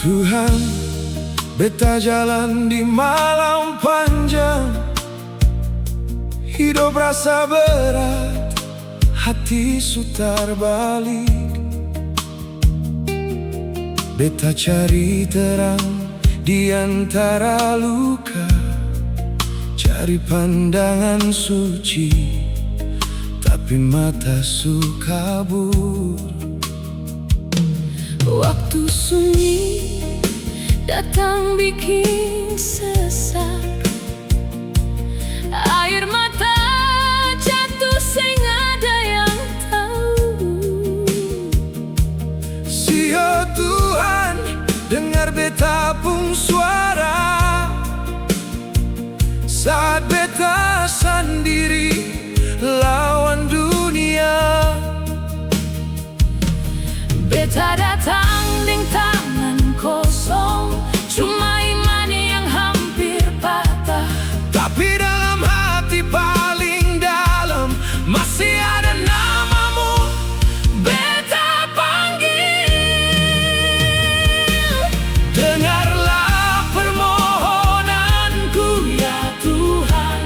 Tuhan, beta jalan di malam panjang, hidup rasa berat, hati sutar balik. Beta cari terang di antara luka, cari pandangan suci, tapi mata su kabur. Waktu sunyi datang bikin sesak, air mata jatuh sing ada yang tahu. Sio Tuhan, dengar beta pung suara saat beta sendiri lawan dunia. Beta datang dengan tangan kosong, cuma iman yang hampir patah. Tapi dalam hati paling dalam masih ada namamu, beta panggil. Dengarlah permohonanku ya Tuhan,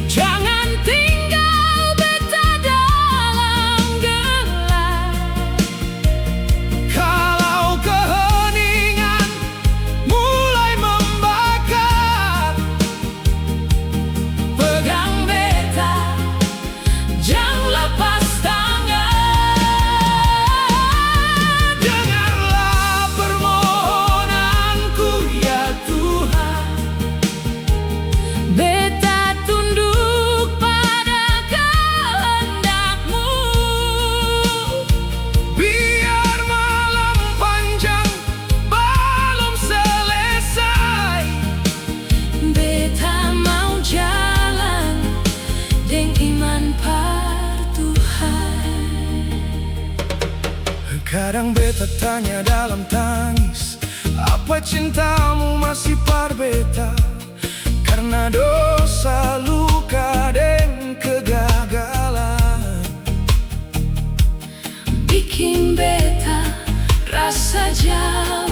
jangan tinggal beta dalam gelap. Kalau keheningan mulai membakar, Pegang beta, jangan lepas tangan. dengarlah permohonanku ya Tuhan. Beta tunduk pada kehendak-Mu. Biar malam panjang belum selesai, Beta mau jalan dengan iman par Tuhan. kadang beta tanya dalam tangis, apa cintamu masih par beta? Karena dosa, luka, dan kegagalan Bikin beta rasa jauh